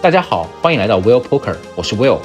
大家好，欢迎来到 Will Poker， 我是 Will。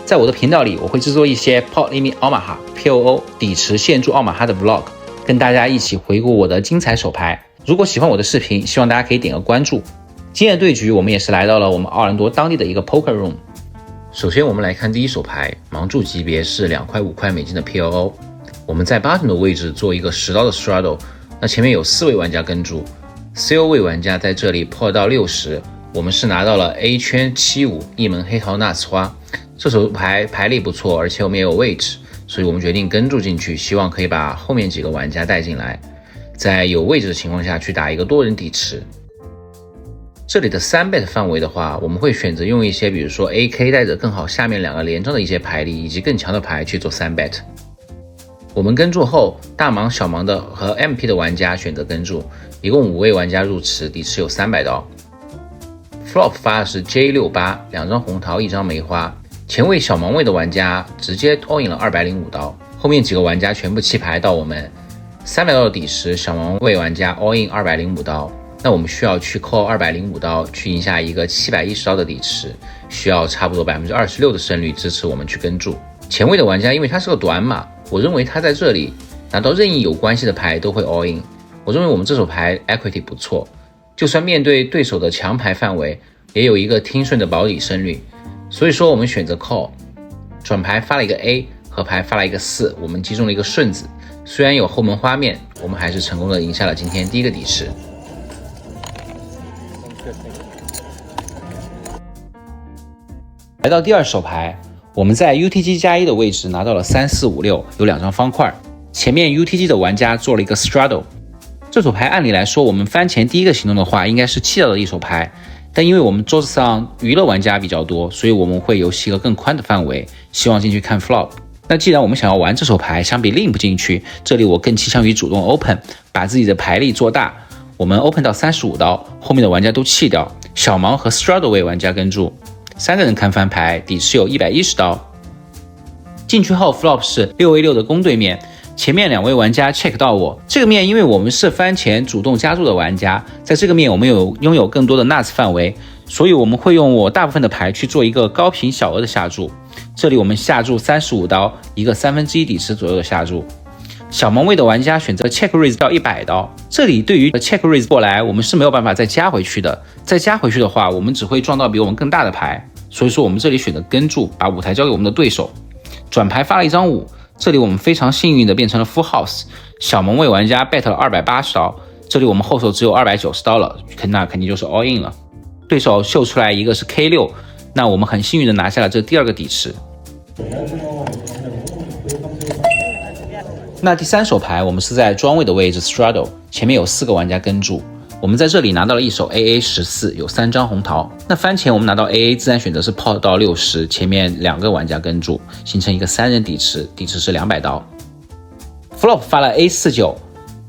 在我的频道里，我会制作一些 Pot Limit Omaha POO 底池限注奥马哈的 Vlog， 跟大家一起回顾我的精彩手牌。如果喜欢我的视频，希望大家可以点个关注。今天的对局，我们也是来到了我们奥兰多当地的一个 Poker Room。首先，我们来看第一手牌，盲注级别是2块5块美金的 POO。我们在 bottom 的位置做一个10刀的 straddle， 那前面有4位玩家跟注 ，CO 位玩家在这里破到60。我们是拿到了 A 圈75一门黑桃 nuts 花，这手牌牌力不错，而且我们也有位置，所以我们决定跟注进去，希望可以把后面几个玩家带进来，在有位置的情况下去打一个多人底池。这里的3bet 范围的话，我们会选择用一些比如说 AK 带着更好下面2个连张的一些牌力以及更强的牌去做3bet。我们跟注后，大盲小盲的和 MP 的玩家选择跟注，一共5位玩家入池，底池有300刀。Flop 发的是 J68， 2张红桃1张梅花，前位小盲位的玩家直接 all in 了205刀，后面几个玩家全部弃牌到我们300刀的底池，小盲位玩家 all in 205刀，那我们需要去扣205刀去赢下一个710刀的底池，需要差不多 26% 的胜率支持我们去跟注。前位的玩家因为他是个短码，我认为他在这里拿到任意有关系的牌都会 all in， 我认为我们这手牌 equity 不错，就算面对对手的强牌范围，也有一个听顺的保底胜率，所以说我们选择 call。 转牌发了一个 A， 和牌发了一个4，我们击中了一个顺子，虽然有后门花面，我们还是成功的赢下了今天第一个底池。来到第二手牌，我们在 UTG 加1的位置拿到了3、4、5、6，有2张方块，前面 UTG 的玩家做了一个 straddle。这手牌按理来说，我们翻前第一个行动的话，应该是弃掉的一手牌，但因为我们桌子上娱乐玩家比较多，所以我们会游戏一个更宽的范围，希望进去看 flop。那既然我们想要玩这手牌，相比lean不进去，这里我更倾向于主动 open， 把自己的牌力做大。我们 open 到35刀，后面的玩家都弃掉，小盲和 straddle 位玩家跟注，3个人看翻牌，底池有110刀。进去后 flop 是6A6 的公对面。前面2位玩家 check 到我，这个面因为我们是翻前主动加注的玩家，在这个面我们拥有更多的 nuts 范围，所以我们会用我大部分的牌去做一个高频小额的下注。这里我们下注35刀，一个1/3底池左右的下注。小盲位的玩家选择 check raise 到100刀，这里对于 check raise 过来，我们是没有办法再加回去的，再加回去的话，我们只会撞到比我们更大的牌，所以说我们这里选择跟注，把舞台交给我们的对手。转牌发了一张5，这里我们非常幸运的变成了 full house， 小盲位玩家 bet 了280刀，这里我们后手只有290刀了，那肯定就是 all in 了。对手秀出来一个是 K6， 那我们很幸运的拿下了这第2个底池。那第3手牌我们是在庄位的位置 straddle， 前面有4个玩家跟注，我们在这里拿到了一手 AA14， 有3张红桃。那翻前我们拿到 AA， 自然选择是pot 到60，前面2个玩家跟注，形成一个3人底池，底池是200刀。Flop 发了 A49，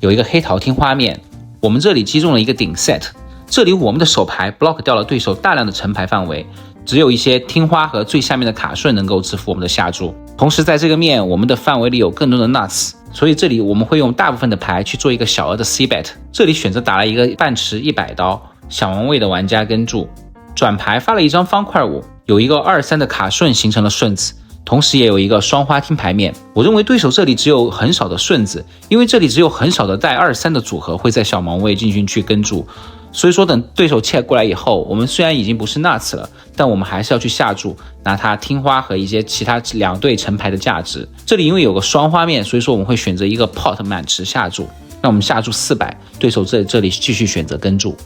有一个黑桃听花面，我们这里击中了一个顶 set， 这里我们的手牌 block 掉了对手大量的成牌范围，只有一些听花和最下面的卡顺能够支付我们的下注。同时在这个面我们的范围里有更多的 nuts， 所以这里我们会用大部分的牌去做一个小额的 C bet， 这里选择打了一个半池100刀，小盲位的玩家跟注，转牌发了一张方块5，有一个2-3的卡顺形成了顺子，同时也有一个双花听牌面。我认为对手这里只有很少的顺子，因为这里只有很少的带2-3的组合会在小盲位进行去跟注，所以说等对手 check 过来以后，我们虽然已经不是 nuts 了，但我们还是要去下注，拿它听花和一些其他2对成牌的价值。这里因为有个双花面，所以说我们会选择一个 pot 满池下注，那我们下注400，对手这里继续选择跟注。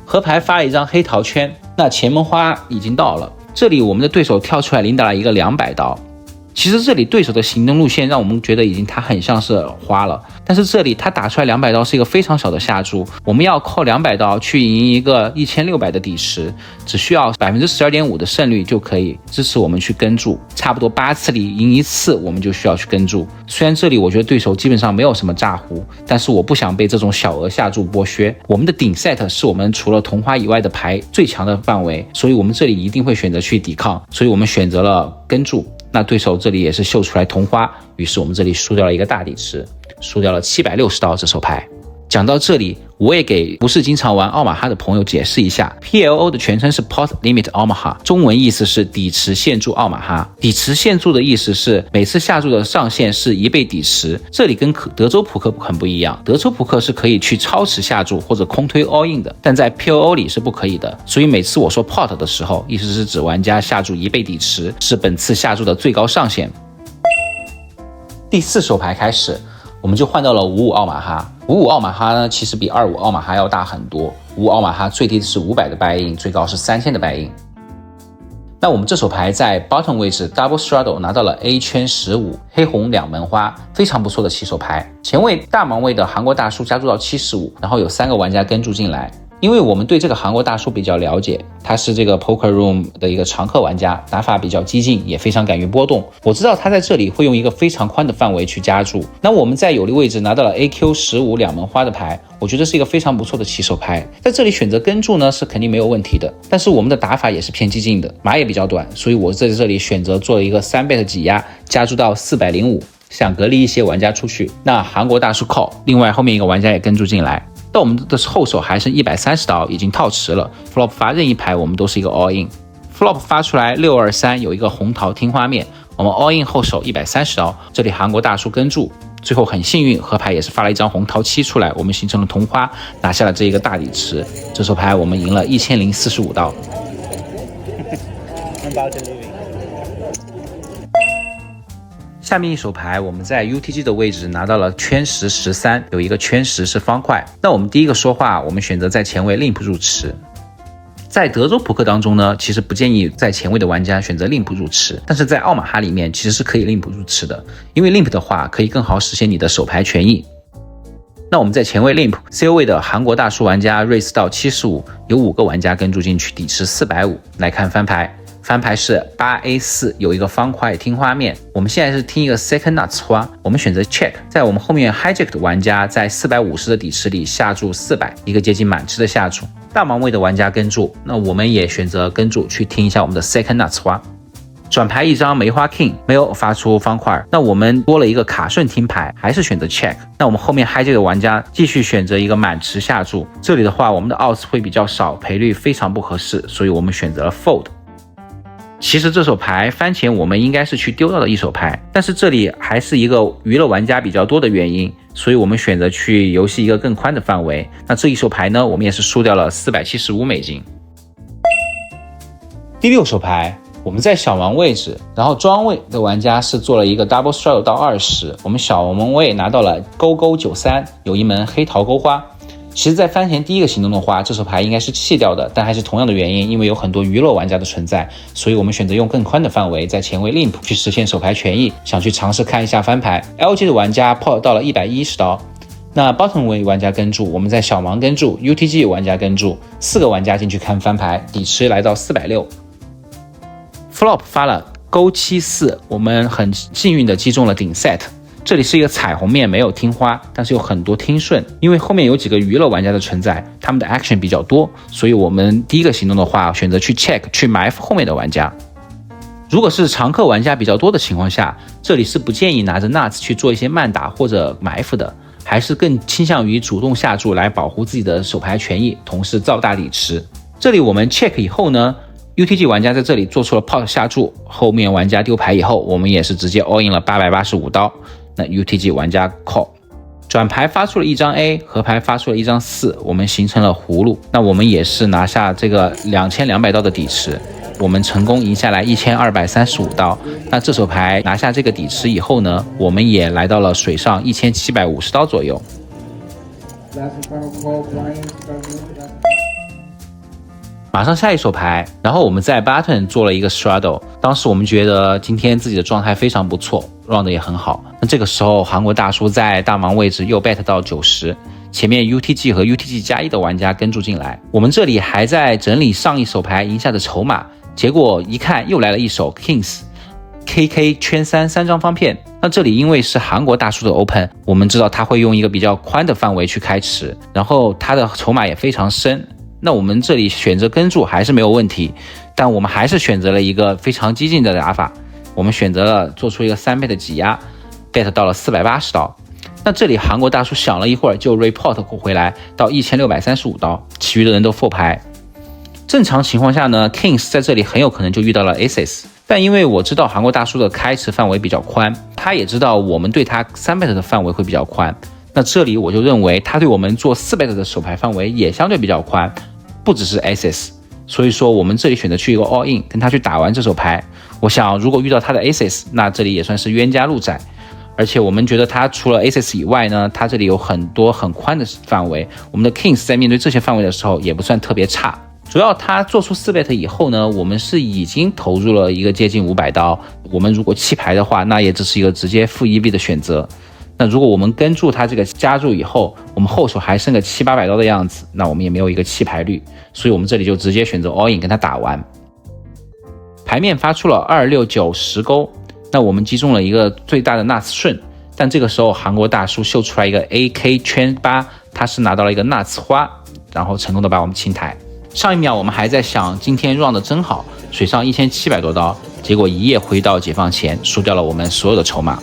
河牌发了一张黑桃圈，那前门花已经到了，这里我们的对手跳出来领打了一个200刀。其实这里对手的行动路线让我们觉得他很像是花了，但是这里他打出来200刀是一个非常小的下注，我们要扣200刀去赢一个1600的底池，只需要 12.5% 的胜率就可以支持我们去跟注，差不多8次里赢1次我们就需要去跟注。虽然这里我觉得对手基本上没有什么炸胡，但是我不想被这种小额下注剥削。我们的顶 set 是我们除了同花以外的牌最强的范围，所以我们这里一定会选择去抵抗，所以我们选择了跟注。那对手这里也是秀出来同花，于是我们这里输掉了一个大底池，输掉了760刀这手牌。讲到这里，我也给不是经常玩奥马哈的朋友解释一下 ，PLO 的全称是 Pot Limit Omaha， 中文意思是底池限注奥马哈。底池限注的意思是每次下注的上限是1倍底池，这里跟德州扑克很不一样，德州扑克是可以去超池下注或者空推 all in 的，但在 PLO 里是不可以的。所以每次我说 Pot 的时候，意思是指玩家下注1倍底池，是本次下注的最高上限。第4手牌开始，我们就换到了55奥马哈。55奥马哈呢，其实比25奥马哈要大很多。55奥马哈最低的是500的 buy in， 最高是3000的 buy in。那我们这手牌在 bottom 位置 double straddle 拿到了 A 圈15，黑红2门花，非常不错的起手牌。前位大盲位的韩国大叔加注到75，然后有3个玩家跟注进来。因为我们对这个韩国大叔比较了解，他是这个 Poker Room 的一个常客玩家，打法比较激进，也非常敢于波动。我知道他在这里会用一个非常宽的范围去加注。那我们在有利位置拿到了 AQ15 2门花的牌，我觉得是一个非常不错的起手牌。在这里选择跟注呢是肯定没有问题的，但是我们的打法也是偏激进的，马也比较短，所以我在这里选择做一个3倍的挤压，加注到405，想隔离一些玩家出去。那韩国大叔 call， 另外后面一个玩家也跟注进来。到我们的后手还剩130刀，已经套池了。flop 发任意牌，我们都是一个 all in。flop 发出来623，有一个红桃听花面，我们 all in 后手130刀。这里韩国大叔跟注，最后很幸运，河牌也是发了一张红桃7出来，我们形成了同花，拿下了这一个大底池。这手牌我们赢了1045刀。下面一手牌，我们在 UTG 的位置拿到了圈10 13，有一个圈10是方块。那我们第一个说话，我们选择在前位 limp 入池。在德州扑克当中呢，其实不建议在前位的玩家选择 limp 入池，但是在奥马哈里面其实是可以 limp 入池的，因为 limp 的话可以更好实现你的手牌权益。那我们在前位 limp CO 位的韩国大叔玩家 raise 到75，有5个玩家跟注进去，底池450。来看翻牌。翻牌是 8A4， 有一个方块听花面。我们现在是听一个 second nuts 花，我们选择 check。在我们后面 hijack 的玩家在450的底池里下注400，一个接近满池的下注。大盲位的玩家跟注，那我们也选择跟注去听一下我们的 second nuts 花。转牌一张梅花 king， 没有发出方块，那我们多了一个卡顺听牌，还是选择 check。那我们后面 hijack 的玩家继续选择一个满池下注，这里的话我们的 odds 会比较少，赔率非常不合适，所以我们选择了 fold。其实这手牌翻前我们应该是去丢到的一手牌，但是这里还是一个娱乐玩家比较多的原因，所以我们选择去游戏一个更宽的范围。那这一手牌呢，我们也是输掉了475美金。第6手牌，我们在小王位置，然后庄位的玩家是做了一个 double straddle 到20，我们小王位拿到了勾勾93，有一门黑桃勾花。其实在翻前第一个行动的话，这手牌应该是弃掉的，但还是同样的原因，因为有很多娱乐玩家的存在，所以我们选择用更宽的范围在前位 limp 去实现手牌权益，想去尝试看一下翻牌。LG 的玩家 pot 到了110刀，那 bottom 位玩家跟注，我们在小盲跟注， UTG 玩家跟注，4个玩家进去看翻牌，底池来到460。flop 发了勾74，我们很幸运的击中了顶 set。这里是一个彩虹面，没有听花，但是有很多听顺，因为后面有几个娱乐玩家的存在，他们的 action 比较多，所以我们第一个行动的话，选择去 check 去埋伏后面的玩家。如果是常客玩家比较多的情况下，这里是不建议拿着 nuts 去做一些慢打或者埋伏的，还是更倾向于主动下注来保护自己的手牌权益，同时造大底池。这里我们 check 以后呢，UTG 玩家在这里做出了 pot 下注，后面玩家丢牌以后，我们也是直接 all in 了885刀。那 UTG 玩家 call， 转牌发出了一张 A， 合牌发出了一张4，我们形成了葫芦。那我们也是拿下这个2200刀的底池，我们成功赢下来1235刀。那这手牌拿下这个底池以后呢，我们也来到了水上1750刀左右。马上下一手牌，然后我们在 button 做了一个 straddle， 当时我们觉得今天自己的状态非常不错， round 也很好。那这个时候韩国大叔在大盲位置又 bet 到90，前面 UTG 和 UTG 加1的玩家跟注进来，我们这里还在整理上一手牌赢下的筹码，结果一看又来了一手 Kings KK 圈3张方片。那这里因为是韩国大叔的 open， 我们知道他会用一个比较宽的范围去开池，然后他的筹码也非常深。那我们这里选择跟注还是没有问题，但我们还是选择了一个非常激进的打法，我们选择了做出一个3倍的挤压 bet 到了480刀。那那这里韩国大叔想了一会儿就 report 回来到1635刀，其余的人都 4牌。正常情况下呢 Kings 在这里很有可能就遇到了 Aces， 但因为我知道韩国大叔的开池范围比较宽，他也知道我们对他3bet 的范围会比较宽，那这里我就认为他对我们做4bet 的手牌范围也相对比较宽，不只是 Aces， 所以说我们这里选择去一个 all in 跟他去打完这手牌。我想如果遇到他的 Aces， 那这里也算是冤家路窄，而且我们觉得他除了 Aces 以外呢，他这里有很多很宽的范围，我们的 Kings 在面对这些范围的时候也不算特别差。主要他做出4bet 以后呢，我们是已经投入了一个接近500刀，我们如果弃牌的话，那也只是一个直接负1V 的选择。那如果我们跟住他这个加注以后，我们后手还剩个700-800刀的样子，那我们也没有一个弃牌率，所以我们这里就直接选择 all in 跟他打完。牌面发出了2、6、9、10勾，那我们击中了一个最大的 nuts 顺，但这个时候韩国大叔秀出来一个 AK 圈8，他是拿到了一个 nuts 花，然后成功的把我们清台。上一秒我们还在想今天 run 的真好，水上1700多刀，结果一夜回到解放前输掉了我们所有的筹码。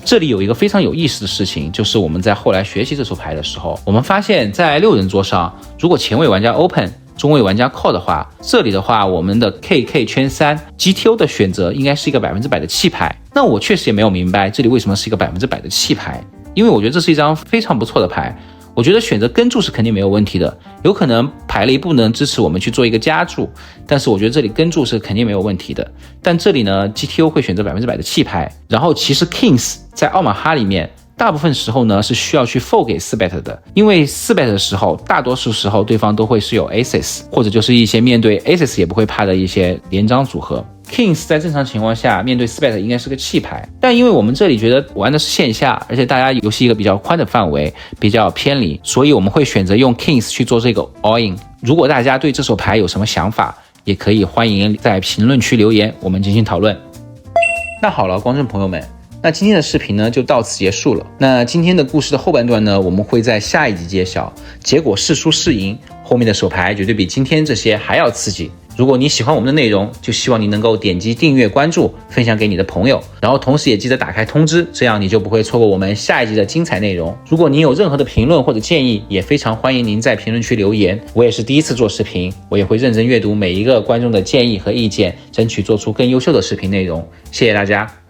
这里有一个非常有意思的事情，就是我们在后来学习这手牌的时候，我们发现在6人桌上，如果前卫玩家 open， 中卫玩家 call 的话，这里的话我们的 KK 圈3 GTO 的选择应该是一个100%的弃牌。那我确实也没有明白这里为什么是一个100%的弃牌，因为我觉得这是一张非常不错的牌，我觉得选择跟注是肯定没有问题的，有可能牌类不能支持我们去做一个加注，但是我觉得这里跟注是肯定没有问题的。但这里呢 GTO 会选择100%的弃牌，然后其实 Kings 在奥马哈里面大部分时候呢是需要去 fold 给4bet 的，因为4bet 的时候大多数时候对方都会是有 Aces， 或者就是一些面对 Aces 也不会怕的一些连张组合。Kings 在正常情况下面对4bet 应该是个弃牌，但因为我们这里觉得玩的是线下，而且大家游戏一个比较宽的范围，比较偏离，所以我们会选择用 Kings 去做这个 all in。 如果大家对这手牌有什么想法，也可以欢迎在评论区留言，我们进行讨论。那好了，观众朋友们，那今天的视频呢就到此结束了。那今天的故事的后半段呢，我们会在下一集揭晓，结果是输是赢，后面的手牌绝对比今天这些还要刺激。如果你喜欢我们的内容，就希望你能够点击订阅、关注、分享给你的朋友，然后同时也记得打开通知，这样你就不会错过我们下一集的精彩内容。如果您有任何的评论或者建议，也非常欢迎您在评论区留言。我也是第一次做视频，我也会认真阅读每一个观众的建议和意见，争取做出更优秀的视频内容。谢谢大家。